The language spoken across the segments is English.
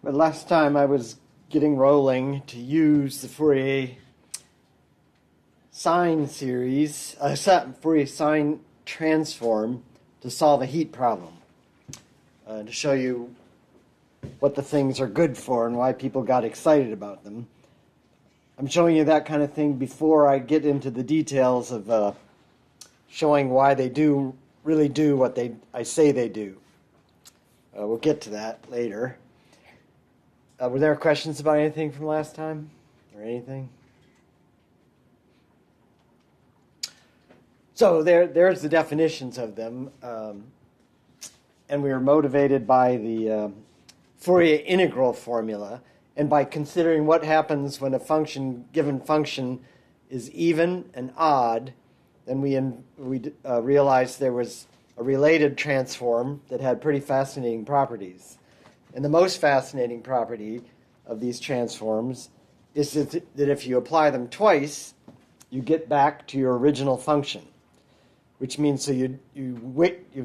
But last time I was getting rolling to use the Fourier sine series, Fourier sine transform to solve a heat problem. To show you what the things are good for and why people got excited about them. I'm showing you that kind of thing before I get into the details of showing why they really do what I say they do. We'll get to that later. Were there questions about anything from last time? Or anything? So there's the definitions of them. And we were motivated by the Fourier integral formula and by considering what happens when a given function is even and odd. Then we realized there was a related transform that had pretty fascinating properties. And the most fascinating property of these transforms is that if you apply them twice, you get back to your original function, which means so you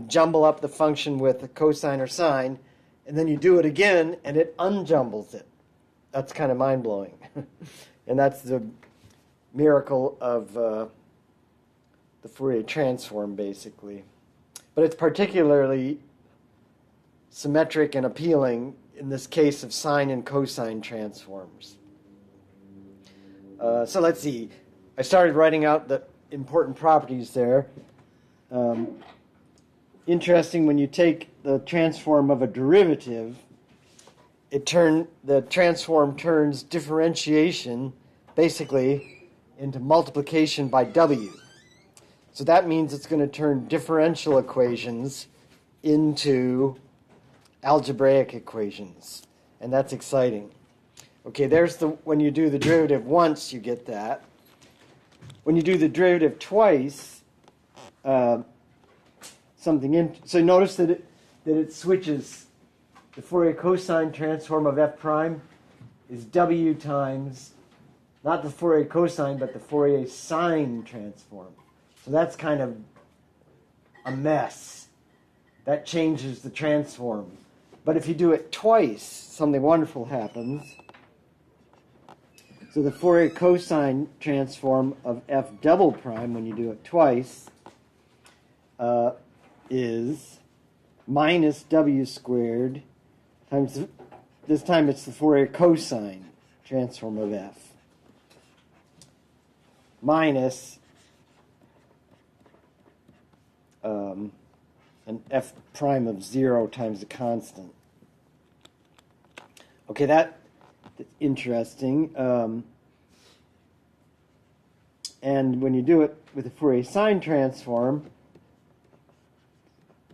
jumble up the function with a cosine or sine, and then you do it again, and it unjumbles it. That's kind of mind-blowing. And that's the miracle of the Fourier transform, basically. But it's particularly symmetric and appealing in this case of sine and cosine transforms. So let's see. I started writing out the important properties there. Interesting, when you take the transform of a derivative, the transform turns differentiation basically into multiplication by w. So that means it's going to turn differential equations into algebraic equations, and that's exciting. Okay, when you do the derivative once, you get that. When you do the derivative twice, so notice that it switches. The Fourier cosine transform of f prime is w times, not the Fourier cosine, but the Fourier sine transform. So that's kind of a mess. That changes the transform. But if you do it twice, something wonderful happens. So the Fourier cosine transform of f double prime, when you do it twice, is minus w squared times, this time it's the Fourier cosine transform of f, minus an f prime of 0 times the constant. Okay, that's interesting. And when you do it with the Fourier sine transform,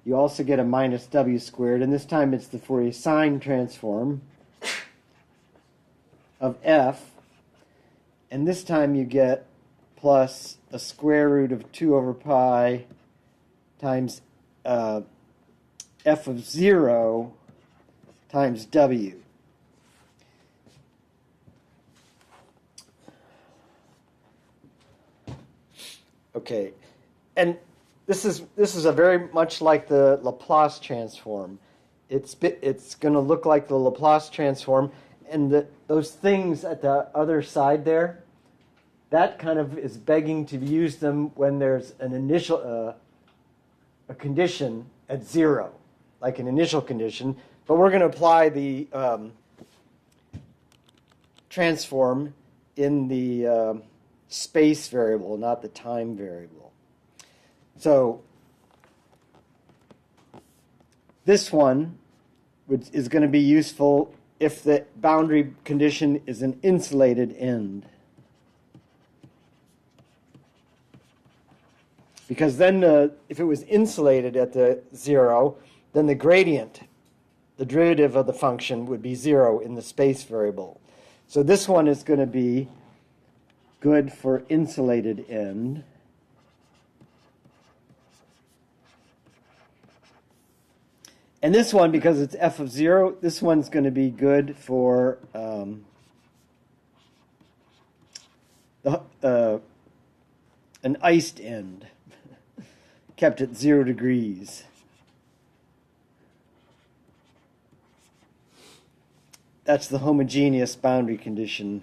you also get a minus w squared, and this time it's the Fourier sine transform of f, and this time you get plus a square root of 2 over pi times f of 0 times w. Okay, and this is a very much like the Laplace transform. It's going to look like the Laplace transform, and those things at the other side there, that kind of is begging to use them when there's an initial a condition at 0, like an initial condition. But we're going to apply the transform in the space variable, not the time variable. So this one is going to be useful if the boundary condition is an insulated end. Because then if it was insulated at the 0, then the gradient, the derivative of the function, would be 0 in the space variable. So this one is going to be good for insulated end. And this one, because it's f of 0, this one's going to be good for an iced end, kept at 0 degrees. that's the homogeneous boundary condition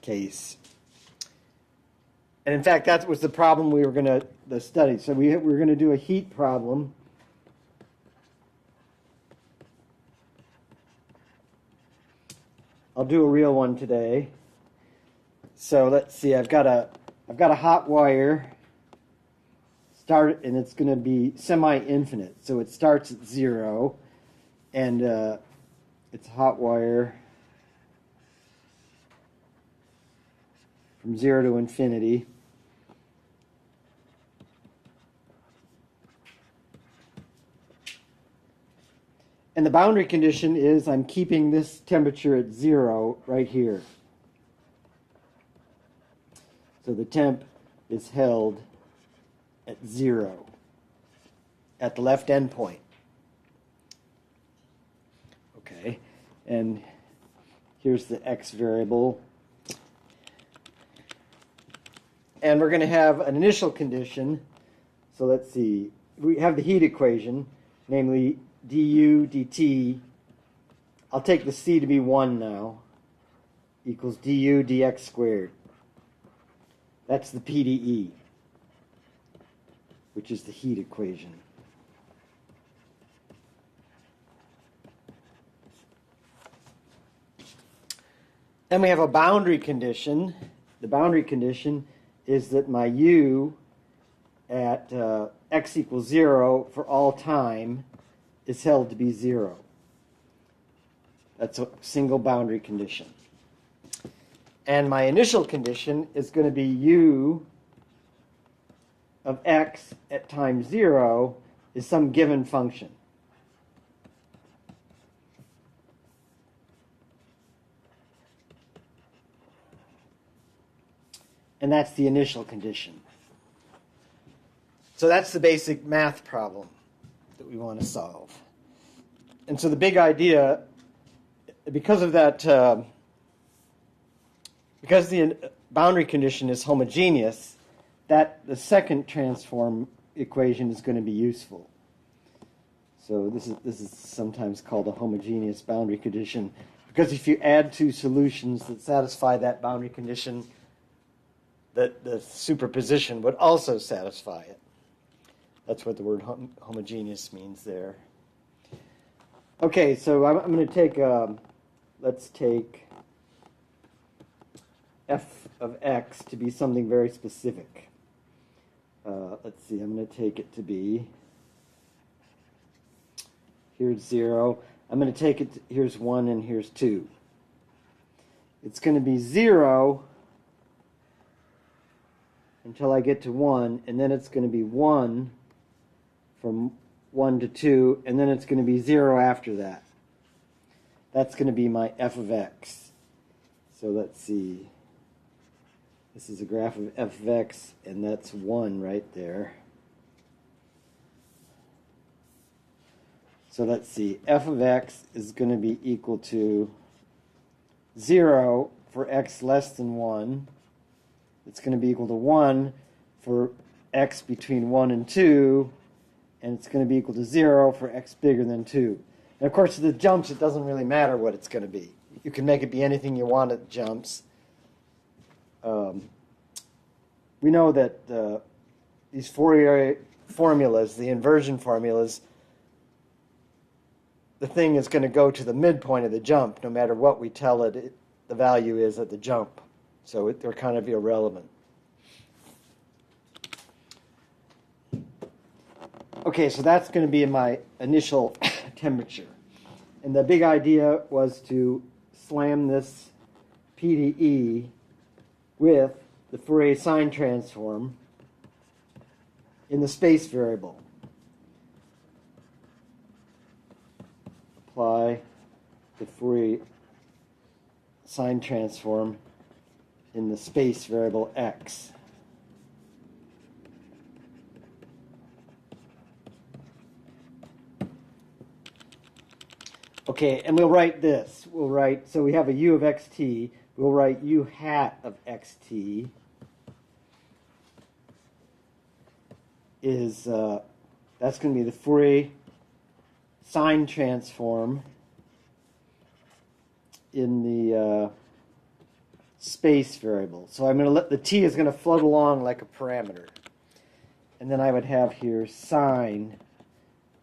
case. And in fact, that was the problem we were going to study. So we're going to do a heat problem. I'll do a real one today. So let's see. I've got a hot wire. And it's going to be semi-infinite. So it starts at 0, and it's a hot wire from 0 to infinity. And the boundary condition is I'm keeping this temperature at 0 right here. So the temp is held at 0 at the left endpoint. Okay, and here's the x variable. And we're going to have an initial condition. So let's see. We have the heat equation, namely du dt. I'll take the c to be 1 now, equals du dx squared. That's the PDE, which is the heat equation. Then we have a boundary condition. The boundary condition is that my u at x equals 0 for all time is held to be 0. That's a single boundary condition. And my initial condition is going to be u of x at time 0 is some given function. And that's the initial condition. So that's the basic math problem that we want to solve. And so the big idea, because of that, because the boundary condition is homogeneous, that the second transform equation is going to be useful. So this is sometimes called a homogeneous boundary condition, because if you add two solutions that satisfy that boundary condition, the superposition would also satisfy it. That's what the word homogeneous means there. Okay, so I'm going to take, let's take f of x to be something very specific. Let's see, I'm going to take it to be, here's 0. I'm going to take it, here's 1 and here's 2. It's going to be 0 until I get to 1, and then it's going to be 1 from 1 to 2, and then it's going to be 0 after that. That's going to be my f of x. So let's see. This is a graph of f of x, and that's 1 right there. So let's see. F of x is going to be equal to 0 for x less than 1. It's going to be equal to 1 for x between 1 and 2, and it's going to be equal to 0 for x bigger than 2. And of course, the jumps, it doesn't really matter what it's going to be. You can make it be anything you want at jumps. We know that these Fourier formulas, the inversion formulas, the thing is going to go to the midpoint of the jump, no matter what we tell it, the value is at the jump. So they're kind of irrelevant. Okay, so that's going to be my initial temperature. And the big idea was to slam this PDE with the Fourier sine transform in the space variable. Apply the Fourier sine transform in the space variable x. Okay, and we'll write this. We'll write, so we have a u of xt. We'll write u hat of xt is That's going to be the Fourier sine transform in the space variable. So I'm going to let the t is going to float along like a parameter. And then I would have here sine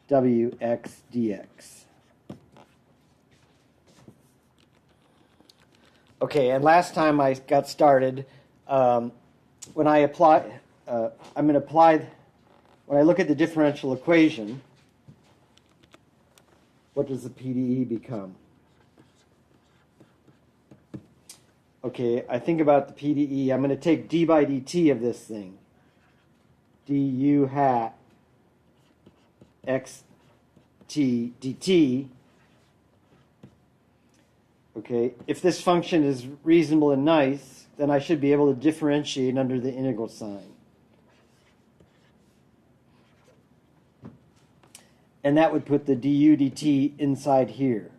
wx dx. Okay, and last time I got started, when I apply, I'm going to apply, when I look at the differential equation, what does the PDE become? Okay, I think about the PDE. I'm going to take d by dt of this thing. du hat xt dt. Okay, if this function is reasonable and nice, then I should be able to differentiate under the integral sign. And that would put the du dt inside here.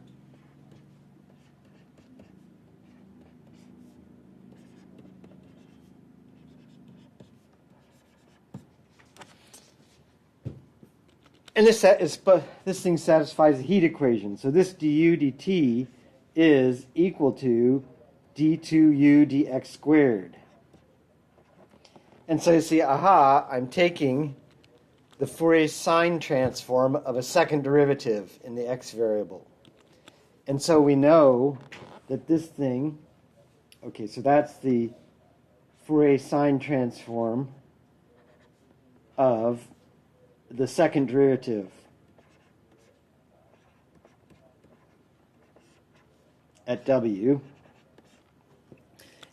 And this thing satisfies the heat equation. So this du dt is equal to d2u dx squared. And so you see, aha, I'm taking the Fourier sine transform of a second derivative in the x variable. And so we know that this thing, okay, so that's the Fourier sine transform of the second derivative at w.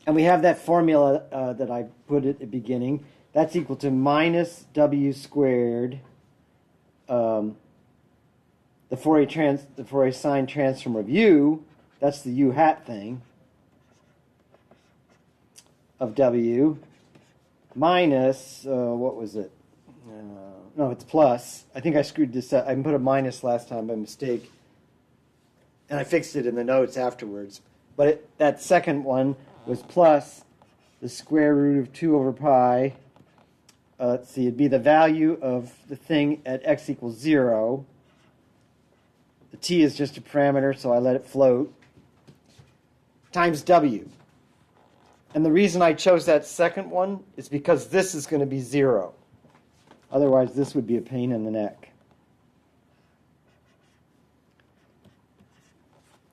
And we have that formula that I put at the beginning. That's equal to minus w squared, the Fourier sine transform of u, that's the u hat thing, of w, minus, what was it? No, it's plus. I think I screwed this up. I put a minus last time by mistake, and I fixed it in the notes afterwards. But that second one was plus the square root of 2 over pi. Let's see, it'd be the value of the thing at x equals 0. The t is just a parameter, so I let it float, times w. And the reason I chose that second one is because this is going to be 0. Otherwise, this would be a pain in the neck.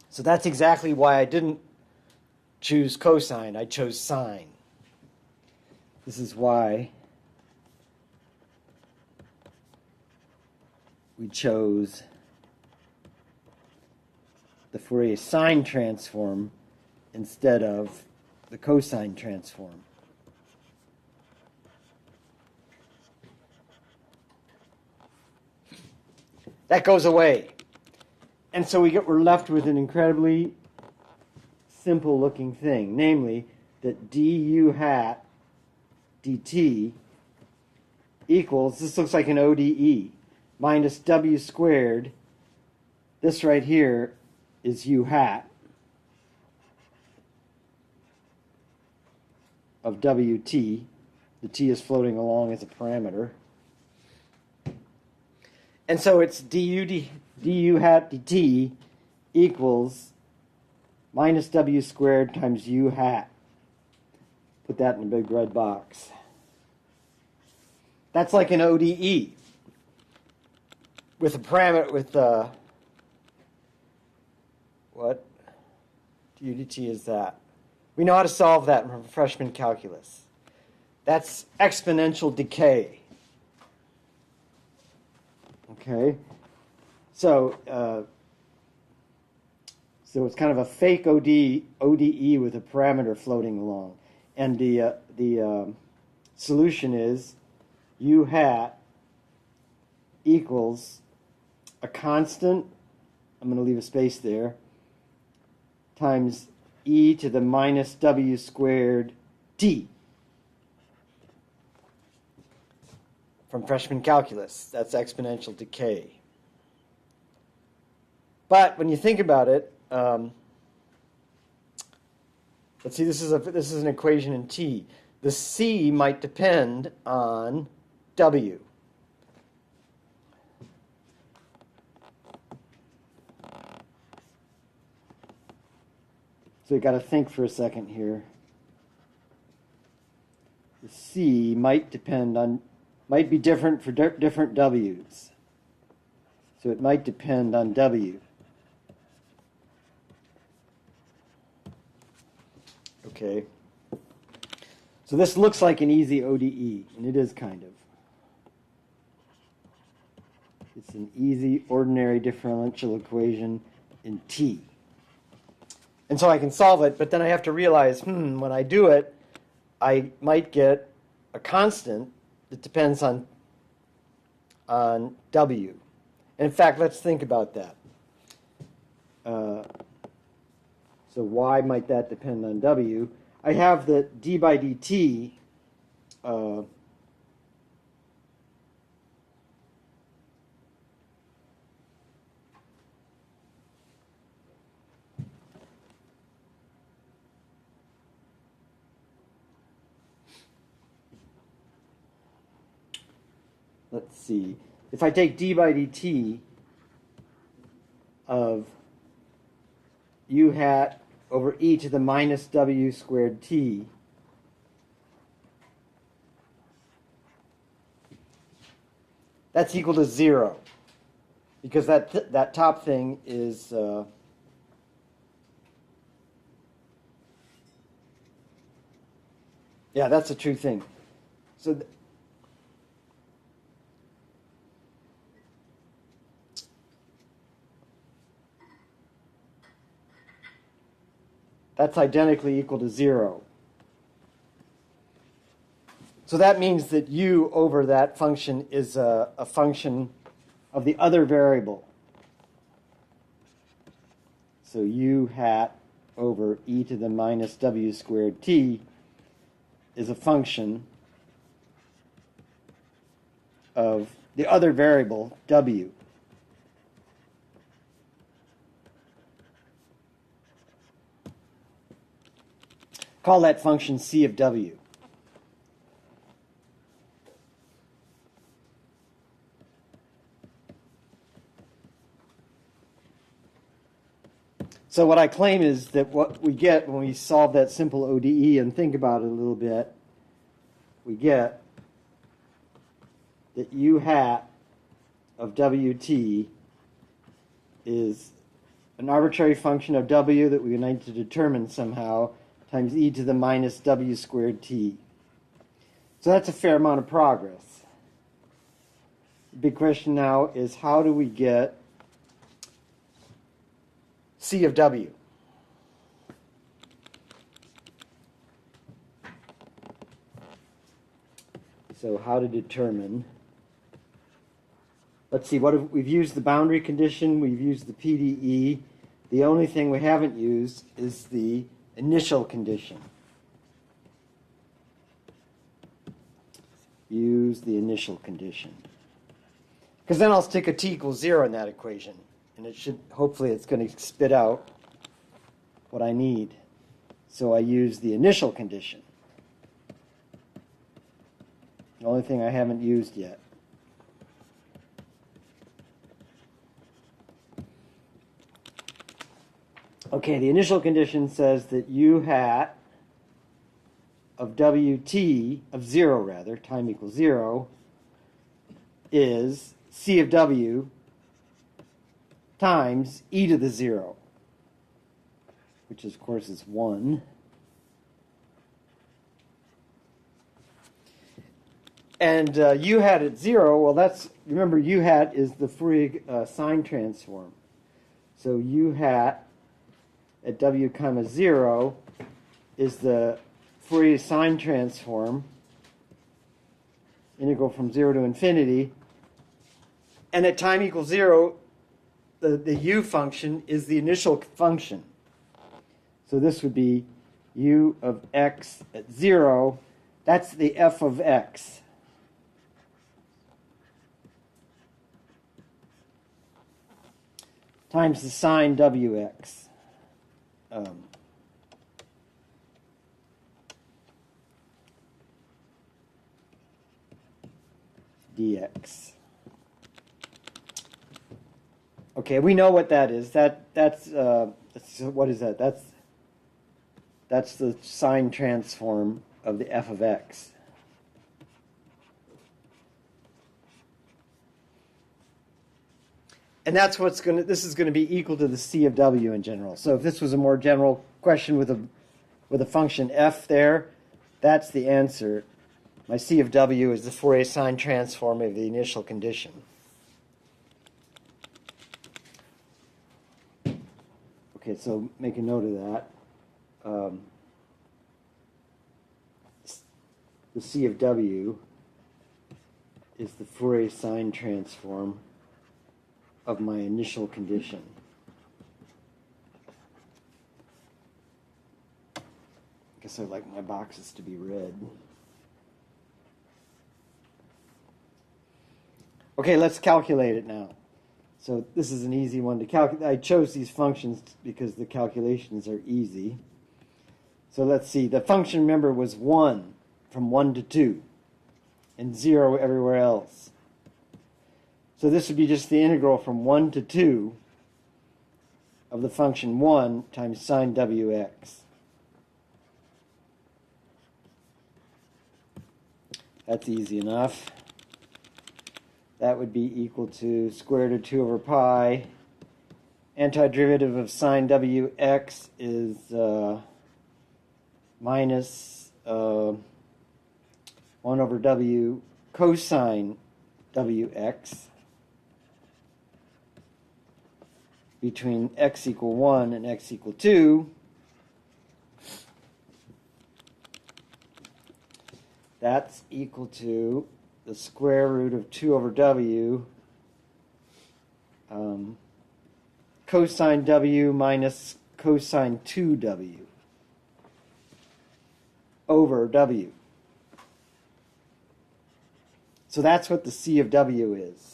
So that's exactly why I didn't choose cosine. I chose sine. This is why we chose the Fourier sine transform instead of the cosine transform. That goes away. And so we're left with an incredibly simple looking thing, namely that du hat dt equals, this looks like an ODE, minus w squared. This right here is u hat of wt. The t is floating along as a parameter. And so it's du hat dt equals minus w squared times u hat. Put that in a big red box. That's like an ODE with a parameter, with what du dt is that? We know how to solve that from freshman calculus. That's exponential decay. Okay, so it's kind of a fake ODE with a parameter floating along, and the solution is u hat equals a constant. I'm going to leave a space there, times e to the minus w squared t. From freshman calculus, that's exponential decay. But when you think about it, let's see. This is an equation in t. The c might depend on w. So you got to think for a second here. The C might be different for different W's. So it might depend on W. Okay. So this looks like an easy ODE, and it is kind of. It's an easy ordinary differential equation in T. And so I can solve it, but then I have to realize, when I do it, I might get a constant that depends on W. And in fact, let's think about that. So why might that depend on W? I have that d by dt let's see. If I take d by dt of u hat over e to the minus w squared t, that's equal to 0, because that top thing is yeah, that's a true thing. So that's identically equal to 0. So that means that u over that function is a function of the other variable. So u hat over e to the minus w squared t is a function of the other variable, w. Call that function c of w. So what I claim is that what we get when we solve that simple ODE and think about it a little bit, we get that u hat of wt is an arbitrary function of w that we need to determine somehow times e to the minus w squared t. So that's a fair amount of progress. The big question now is, how do we get c of w? So how to determine, let's see, we've used the boundary condition, we've used the PDE. The only thing we haven't used is the initial condition. Use the initial condition. Because then I'll stick a t equals 0 in that equation. And it should, hopefully it's going to spit out what I need. So I use the initial condition. The only thing I haven't used yet. Okay, the initial condition says that u hat of wt, of 0 rather, time equals 0, is c of w times e to the 0, which of course is 1. And u hat at 0, well, that's, remember, u hat is the Fourier sine transform. So u hat at w comma 0 is the Fourier sine transform, integral from 0 to infinity. And at time equals 0, the u function is the initial function. So this would be u of x at 0. That's the f of x. Times the sine wx. Dx. Okay, we know what that is. That's what is that? That's That's the sine transform of the f of x. And that's what's going to, this is going to be equal to the c of w in general. So if this was a more general question with a function f there, that's the answer. My c of w is the Fourier sine transform of the initial condition. Okay, so make a note of that. The c of w is the Fourier sine transform of my initial condition. I guess I'd like my boxes to be red. Okay, let's calculate it now. So this is an easy one to calculate. I chose these functions because the calculations are easy. So let's see. The function, remember, was 1 from 1 to 2 and 0 everywhere else. So this would be just the integral from 1 to 2 of the function 1 times sine wx. That's easy enough. That would be equal to square root of 2 over pi. Antiderivative of sine wx is minus 1 over w cosine wx between x equal 1 and x equal 2. That's equal to the square root of 2 over w cosine w minus cosine 2w over w. So that's what the c of w is.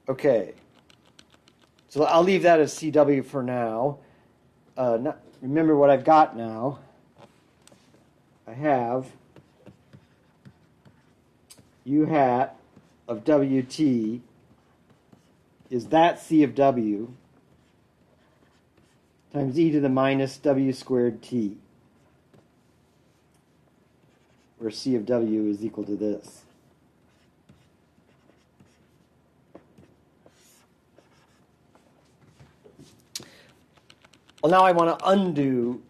Okay, so I'll leave that as CW for now. Remember what I've got now. I have u hat of WT is that C of W times e to the minus W squared T, where C of W is equal to this. Well, now I want to undo.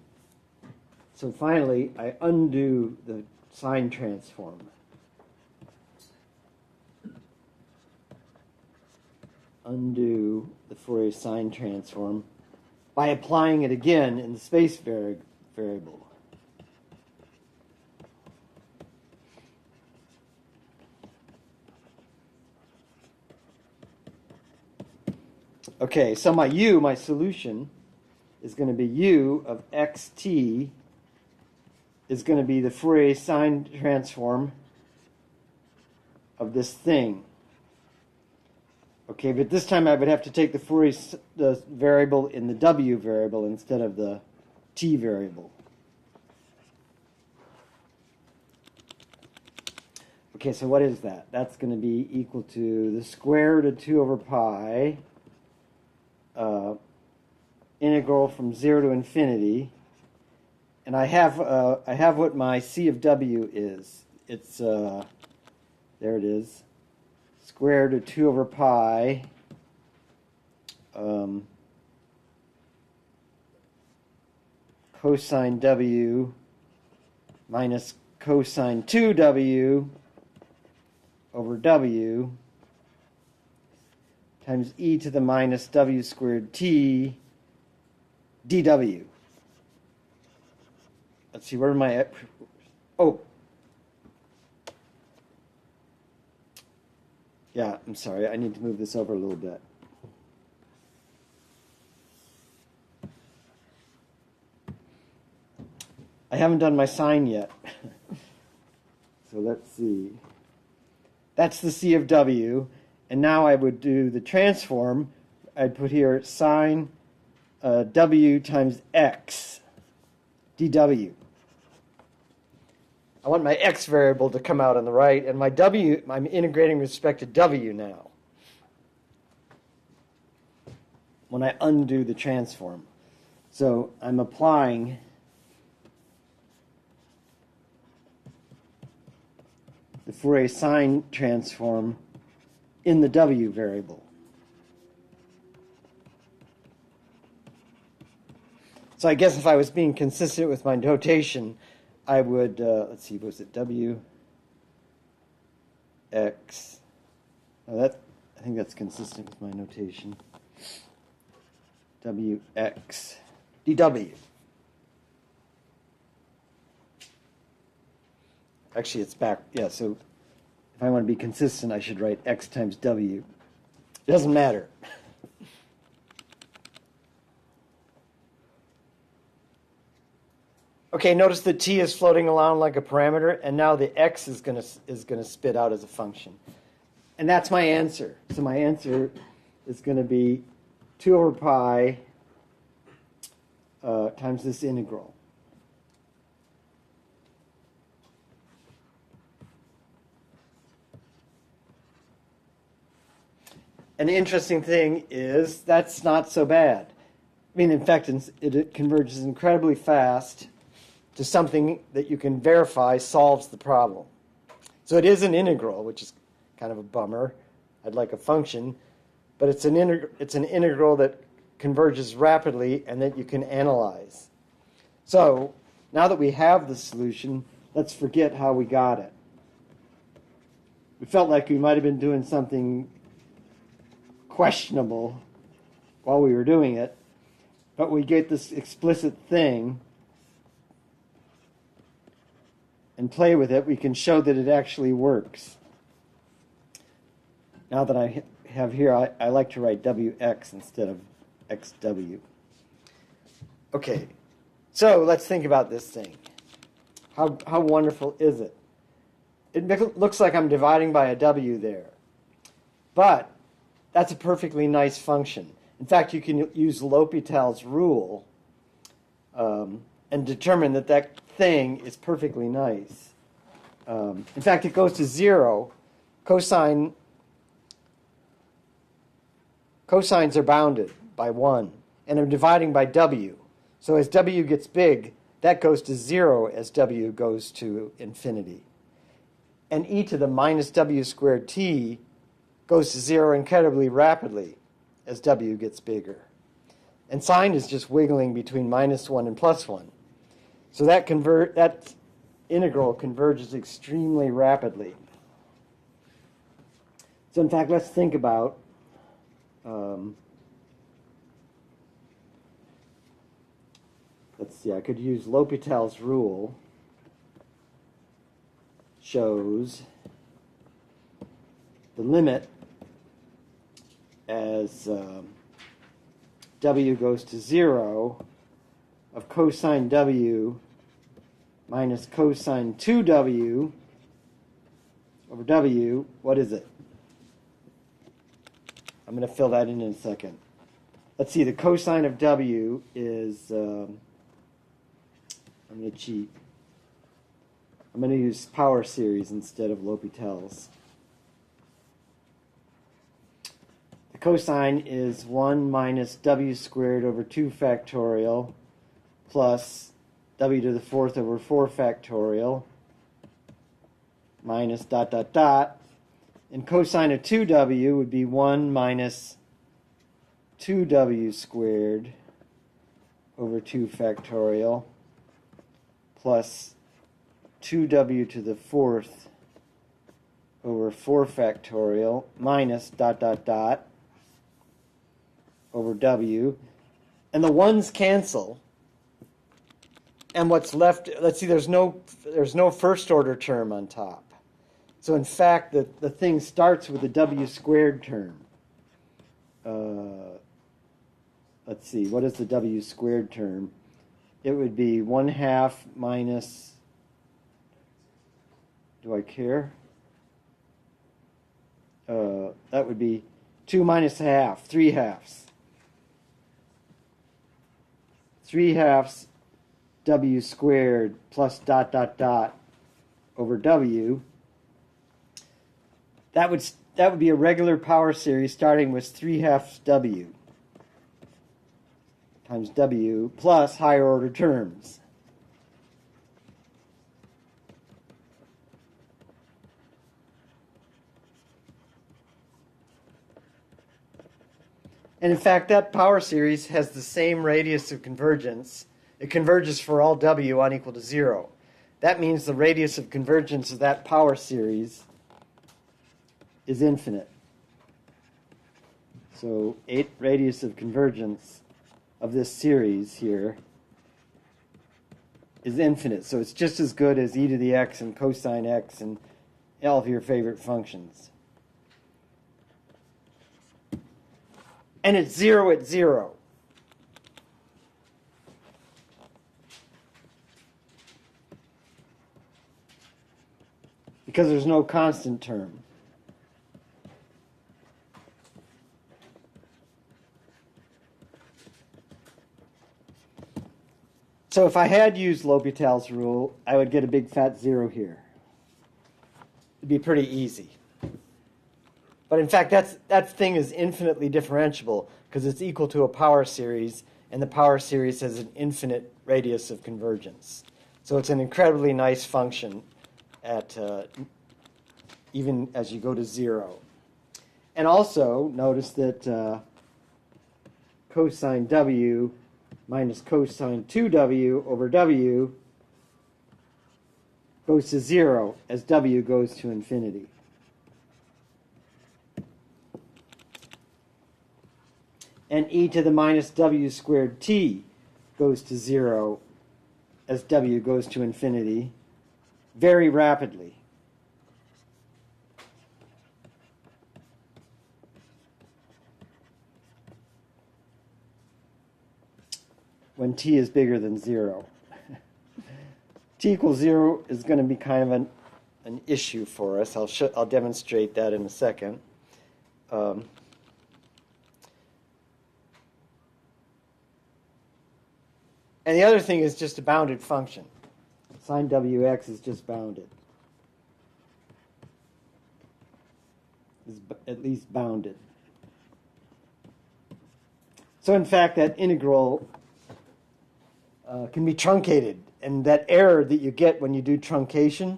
So finally, I undo the sine transform. Undo the Fourier sine transform by applying it again in the space variable. Okay, so my solution is going to be u of xt is going to be the Fourier sine transform of this thing. Okay, but this time I would have to take the variable in the w variable instead of the t variable. Okay, so what is that? That's going to be equal to the square root of 2 over pi integral from 0 to infinity, and I have what my c of w is. It's there it is, square root of 2 over pi cosine w minus cosine 2w over w times e to the minus W squared T dW. Let's see, where am I at? Oh. Yeah, I'm sorry. I need to move this over a little bit. I haven't done my sine yet. So let's see. That's the C of W. And now I would do the transform. I'd put here sine W times X dW. I want my x variable to come out on the right, and my w, I'm integrating with respect to w now. When I undo the transform. So I'm applying the Fourier sine transform in the w variable. So I guess if I was being consistent with my notation, I would, let's see, was it w x? Oh, I think that's consistent with my notation. Wx dw. Actually, it's back. Yeah, so if I want to be consistent, I should write x times w. It doesn't matter. Okay, notice the t is floating around like a parameter, and now the x is going to spit out as a function. And that's my answer. So my answer is going to be 2 over pi times this integral. And the interesting thing is that's not so bad. I mean, in fact, it converges incredibly fast to something that you can verify solves the problem. So it is an integral, which is kind of a bummer. I'd like a function. But it's an integral that converges rapidly and that you can analyze. So now that we have the solution, let's forget how we got it. We felt like we might have been doing something questionable while we were doing it, but we get this explicit thing and play with it. We can show that it actually works. Now that I have here, I like to write wx instead of xw. Okay, so let's think about this thing. How wonderful is it? It looks like I'm dividing by a w there, but that's a perfectly nice function. In fact, you can use L'Hopital's rule and determine that that thing is perfectly nice. In fact, it goes to 0. Cosines are bounded by 1, and I'm dividing by w. So as w gets big, that goes to 0 as w goes to infinity. And e to the minus w squared t goes to 0 incredibly rapidly as w gets bigger. And sine is just wiggling between minus 1 and plus 1. So that integral converges extremely rapidly. So in fact, let's think about let's see, I could use L'Hopital's rule. Shows the limit as w goes to 0 of cosine w minus cosine 2w over w. What is it? I'm going to fill that in a second. Let's see, the cosine of w is, I'm going to cheat. I'm going to use power series instead of L'Hopital's. The cosine is 1 minus w squared over 2 factorial plus w to the 4th over 4 factorial minus dot dot dot. And cosine of 2w would be 1 minus 2w squared over 2 factorial plus 2w to the 4th over 4 factorial minus dot dot dot over w. And the 1's cancel. And what's left, let's see, there's no first order term on top. So in fact, the thing starts with a w squared term. Let's see, what is the w squared term? It would be 1/2 minus, do I care? That would be 2 minus a half, 3 halves. 3 halves w squared plus dot dot dot over W, that would be a regular power series starting with 3/2 W times W plus higher order terms. And in fact, that power series has the same radius of convergence. It converges for all W unequal to 0. That means the radius of convergence of that power series is infinite. So 8 radius of convergence of this series here is infinite. So it's just as good as e to the x and cosine x and all of your favorite functions. And it's 0 at 0. Because there's no constant term. So if I had used L'Hopital's rule, I would get a big fat 0 here. It'd be pretty easy. But in fact, that thing is infinitely differentiable because it's equal to a power series, and the power series has an infinite radius of convergence. So it's an incredibly nice function at even as you go to 0. And also, notice that cosine W minus cosine 2W over W goes to 0 as W goes to infinity. And e to the minus W squared t goes to 0 as W goes to infinity very rapidly. When t is bigger than 0. T equals 0 is going to be kind of an issue for us. I'll demonstrate that in a second. And the other thing is just a bounded function. Sine Wx is just bounded. Is at least bounded. So in fact, that integral can be truncated. And that error that you get when you do truncation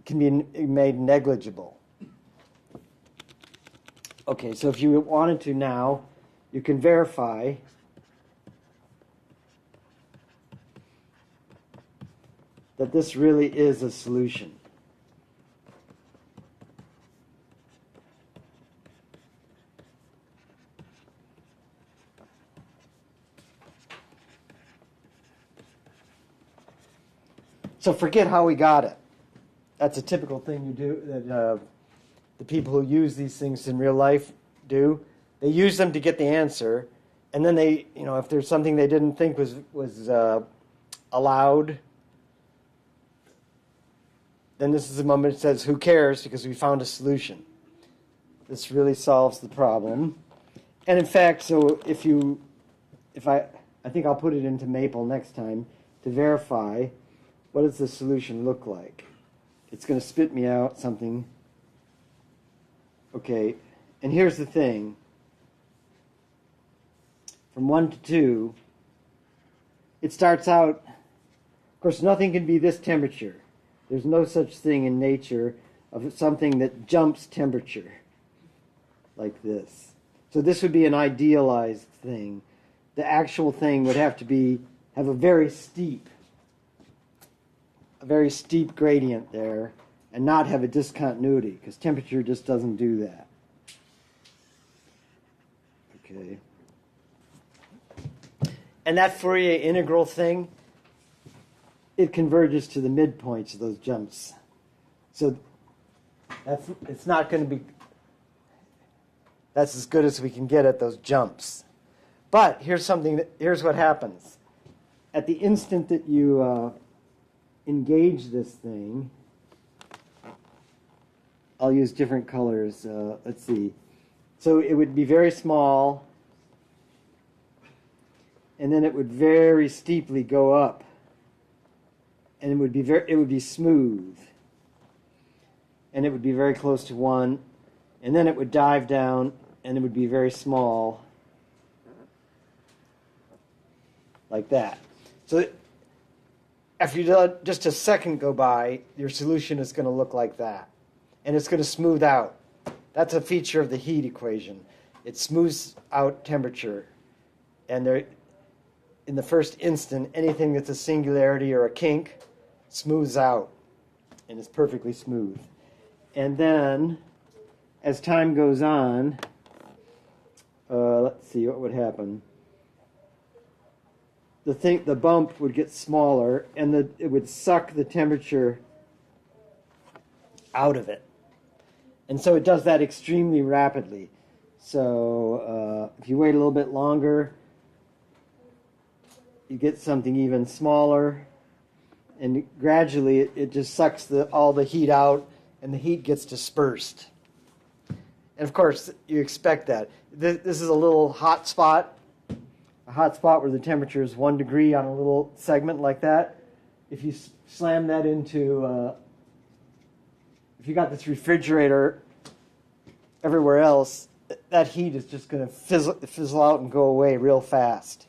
can be made negligible. Okay, so if you wanted to now, you can verify that this really is a solution. So forget how we got it. That's a typical thing you do, that the people who use these things in real life do. They use them to get the answer, and then they, if there's something they didn't think was allowed, then this is the moment it says, who cares, because we found a solution. This really solves the problem. And in fact, so I think I'll put it into Maple next time to verify what does the solution look like. It's going to spit me out something. Okay, and here's the thing. From 1 to 2, it starts out, of course, nothing can be this temperature. There's no such thing in nature of something that jumps temperature like this. So this would be an idealized thing. The actual thing would have to have a very steep gradient there and not have a discontinuity, because temperature just doesn't do that. Okay. And that Fourier integral thing, it converges to the midpoints of those jumps. So it's not going to be, that's as good as we can get at those jumps. But here's what happens. At the instant that you engage this thing, I'll use different colors. Let's see. So it would be very small, and then it would very steeply go up, and it would be smooth. and it would be very close to 1, and then it would dive down, and it would be very small, like that. So after you let just a second go by, your solution is going to look like that, and it's going to smooth out. That's a feature of the heat equation. It smooths out temperature, and there, in the first instant, anything that's a singularity or a kink smooths out, and it's perfectly smooth. And then, as time goes on, let's see what would happen. The bump would get smaller, and it would suck the temperature out of it. And so it does that extremely rapidly. So if you wait a little bit longer, you get something even smaller, and gradually it just sucks all the heat out, and the heat gets dispersed. And of course, you expect that. This is a little hot spot, where the temperature is 1 degree on a little segment like that. If you slam that into, if you got this refrigerator everywhere else, that heat is just going to fizzle out and go away real fast.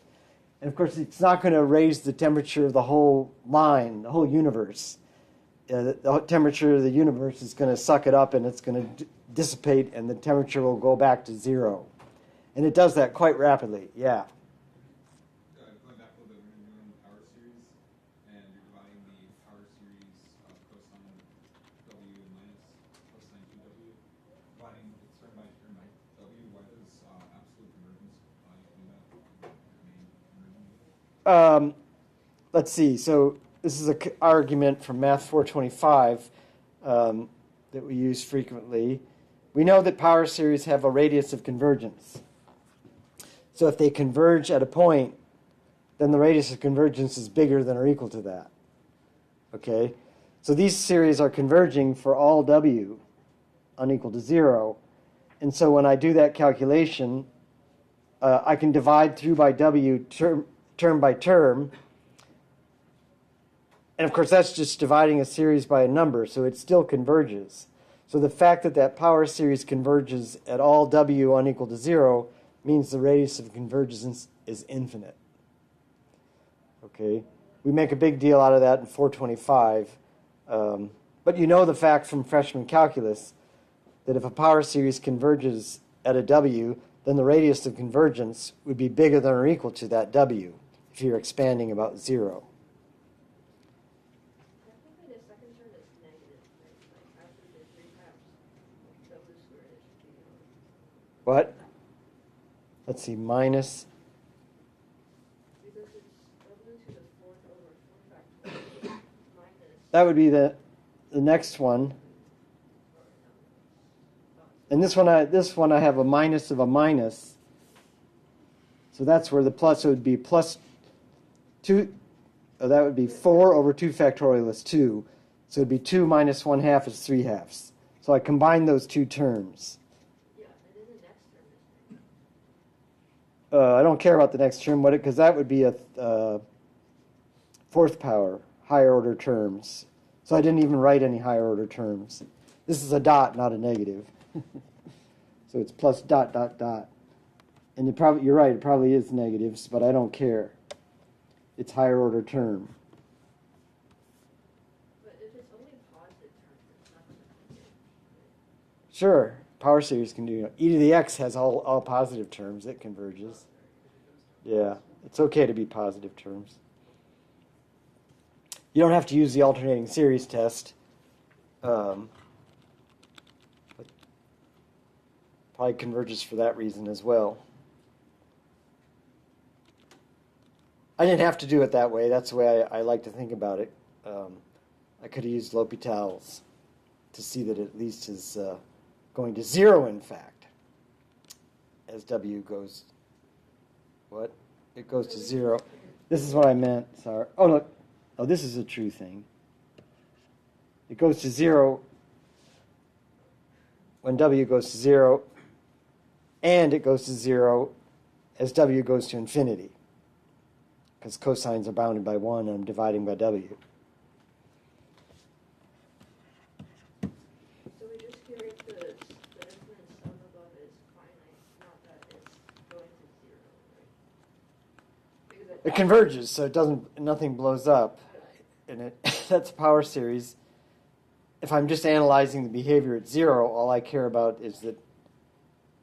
And of course, it's not going to raise the temperature of the whole line, the whole universe. The temperature of the universe is going to suck it up, and it's going to dissipate, and the temperature will go back to 0. And it does that quite rapidly, yeah. Going back a little bit, when you're doing power series, and you're dividing the power series of cosine W minus cosine 2W, dividing it term by W, why does absolute convergence do that? Let's see. So this is an argument from Math 425 that we use frequently. We know that power series have a radius of convergence. So if they converge at a point, then the radius of convergence is bigger than or equal to that. Okay? So these series are converging for all W unequal to 0. And so when I do that calculation, I can divide through by W term by term. And of course, that's just dividing a series by a number, so it still converges. So the fact that that power series converges at all W unequal to 0 means the radius of convergence is infinite. Okay? We make a big deal out of that in 425. But you know the fact from freshman calculus that if a power series converges at a W, then the radius of convergence would be bigger than or equal to that W if you're expanding about 0. Technically, the second term is negative, right? Like after the 3 times W squared, it should be What? Let's see, minus. because it's W to the 4th over 4 factorial minus. That would be the next one. And this one I have a minus of a minus. So that's where the plus would be plus 2. That would be 4 over 2 factorial is 2. So it would be 2 minus 1/2 is 3/2. So I combine those two terms. Yeah, and then the next term is negative. I don't care about the next term, because that would be a 4th power, higher order terms. So I didn't even write any higher order terms. This is a dot, not a negative. So it's plus dot, dot, dot. And you're right, it probably is negatives, but I don't care. It's higher order term. But if it's only positive terms, it's not going to converge. Sure, power series can do. E to the x has all positive terms. It converges. Yeah, it's okay to be positive terms. You don't have to use the alternating series test. But probably converges for that reason as well. I didn't have to do it that way. That's the way I like to think about it. I could have used L'Hopital's to see that it at least is going to 0, in fact, as W goes. What? It goes to 0. This is what I meant. Sorry. Oh, look. Oh, this is a true thing. It goes to 0 when W goes to 0, and it goes to 0 as W goes to infinity, because cosines are bounded by 1 and I'm dividing by W. It converges, so it doesn't. Nothing blows up, and it that's a power series. If I'm just analyzing the behavior at 0, all I care about is that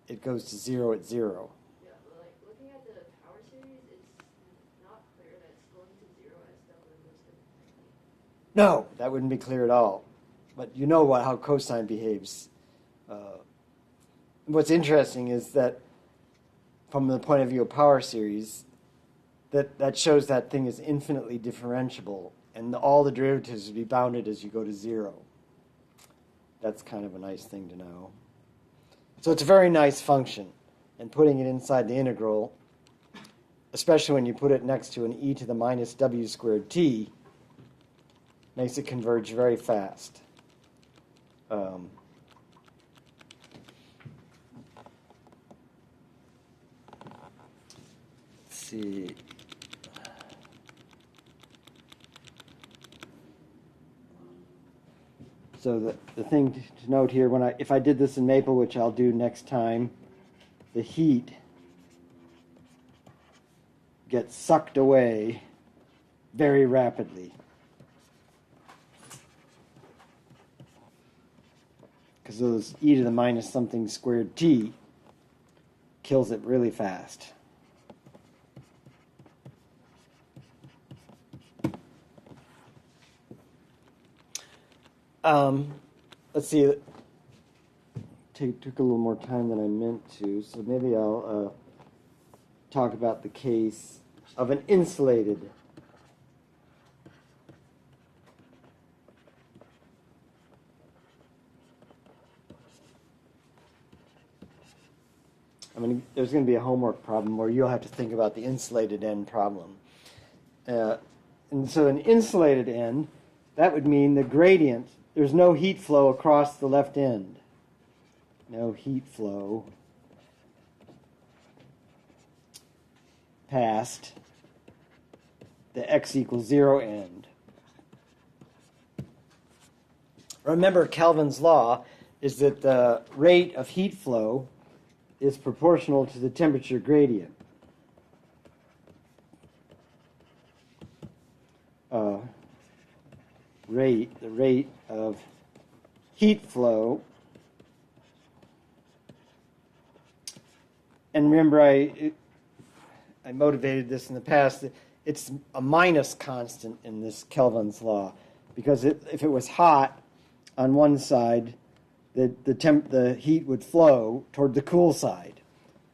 it goes to 0 at 0. Yeah, but like looking at the power series, it's not clear that it's going to 0 as Dublin listed. No, that wouldn't be clear at all. But you know how cosine behaves. What's interesting is that from the point of view of power series, that shows that thing is infinitely differentiable, and all the derivatives would be bounded as you go to 0. That's kind of a nice thing to know. So it's a very nice function, and putting it inside the integral, especially when you put it next to an e to the minus w squared t, makes it converge very fast. Let's see. So the thing to note here, if I did this in Maple, which I'll do next time, the heat gets sucked away very rapidly. Because those e to the minus something squared t kills it really fast. Let's see. Took a little more time than I meant to, so maybe I'll talk about the case of an insulated there's going to be a homework problem where you'll have to think about the insulated end problem. And so an insulated end, that would mean the gradient, there's no heat flow across the left end. No heat flow past the x equals 0 end. Remember, Kelvin's law is that the rate of heat flow is proportional to the temperature gradient. The rate of heat flow. And remember, I motivated this in the past. It's a minus constant in this Kelvin's law, because if it was hot on one side, the heat would flow toward the cool side.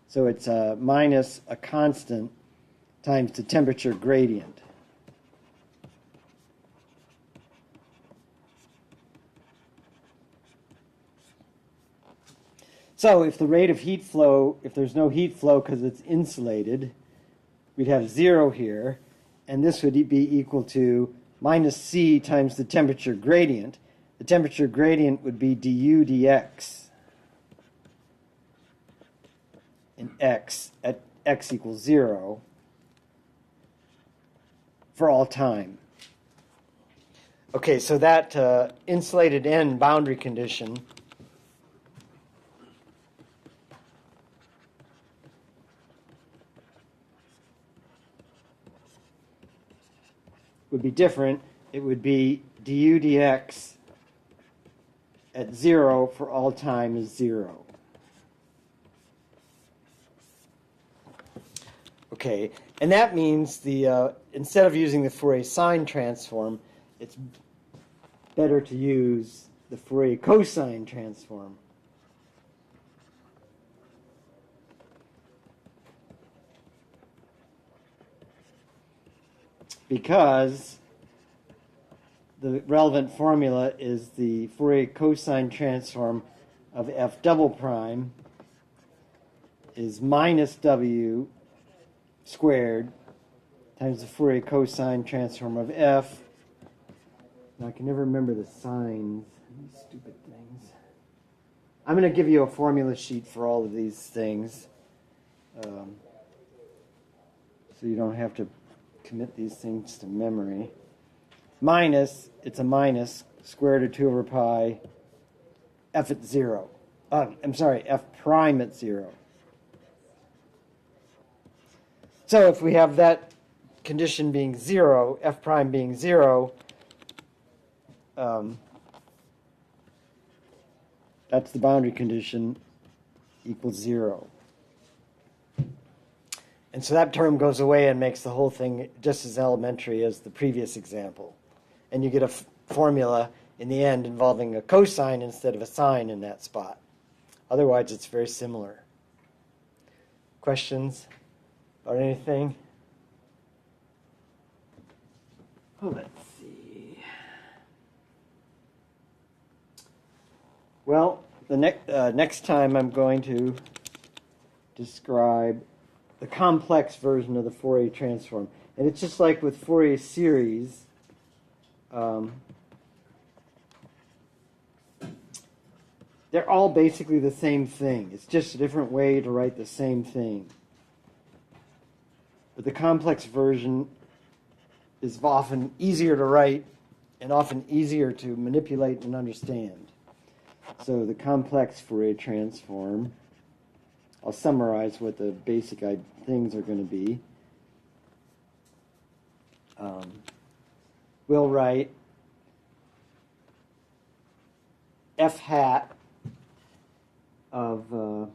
So it's minus a constant times the temperature gradient. So if the rate of heat flow, if there's no heat flow because it's insulated, we'd have 0 here, and this would be equal to minus c times the temperature gradient. The temperature gradient would be du dx in x at x equals 0 for all time. Okay, so that insulated end boundary condition would be different. It would be du dx at 0 for all time is 0. Okay, and that means instead of using the Fourier sine transform, it's better to use the Fourier cosine transform. Because the relevant formula is the Fourier cosine transform of f double prime is minus w squared times the Fourier cosine transform of f. Now I can never remember the signs, these stupid things. I'm going to give you a formula sheet for all of these things, so you don't have to commit these things to memory. Minus, it's a minus, square root of 2 over pi, f at 0. F prime at 0. So if we have that condition being 0, f prime being 0, that's the boundary condition, equals 0. And so that term goes away and makes the whole thing just as elementary as the previous example. And you get a formula in the end involving a cosine instead of a sine in that spot. Otherwise, it's very similar. Questions or anything? Oh, let's see. Well, the next time I'm going to describe the complex version of the Fourier transform. And it's just like with Fourier series. They're all basically the same thing. It's just a different way to write the same thing. But the complex version is often easier to write and often easier to manipulate and understand. So the complex Fourier transform, I'll summarize what the basic things are going to be. We'll write f hat of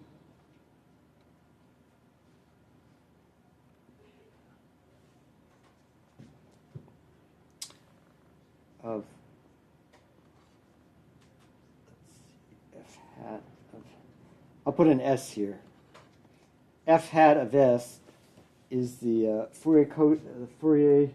f hat of, I'll put an S here. F hat of S is the Fourier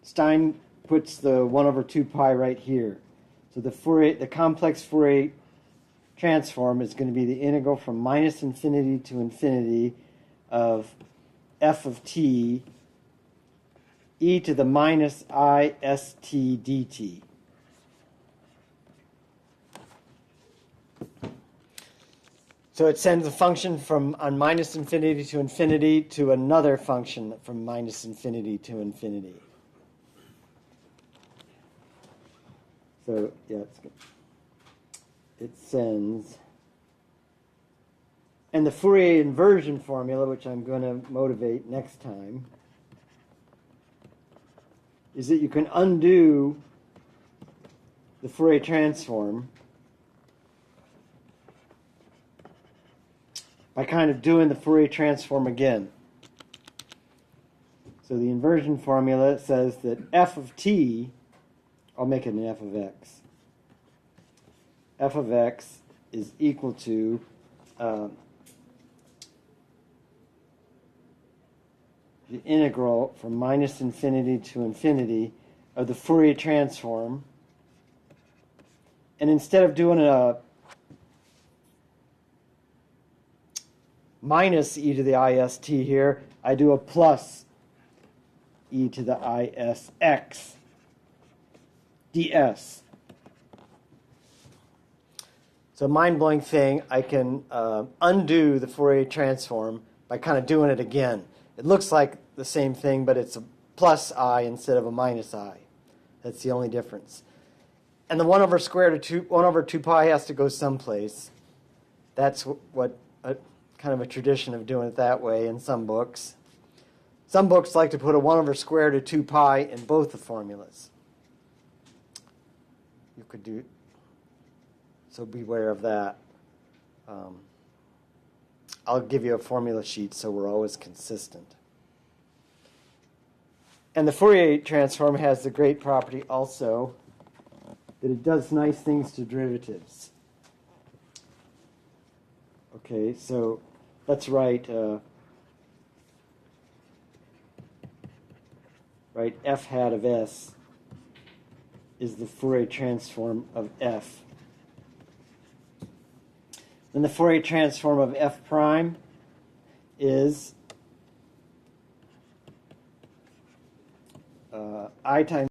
Stein puts the 1 over 2 pi right here. So the complex Fourier transform is going to be the integral from minus infinity to infinity of f of t e to the minus I s t dt. So it sends a function from on minus infinity to another function from minus infinity to infinity. So yeah, it sends, and the Fourier inversion formula, which I'm going to motivate next time, is that you can undo the Fourier transform by kind of doing the Fourier transform again. So the inversion formula says that f of t, I'll make it an f of x. F of x is equal to the integral from minus infinity to infinity of the Fourier transform. And instead of doing a minus e to the ist here, I do a plus e to the isx ds. So mind-blowing thing, I can undo the Fourier transform by kind of doing it again. It looks like the same thing, but it's a plus I instead of a minus I. That's the only difference. And the 1 over square root of 1 over 2 pi has to go someplace. That's what kind of a tradition of doing it that way in some books. Some books like to put a 1 over square root of 2 pi in both the formulas. You could do, so beware of that. I'll give you a formula sheet so we're always consistent. And the Fourier transform has the great property also that it does nice things to derivatives. Okay, so let's write f hat of s is the Fourier transform of f. Then the Fourier transform of f prime is I times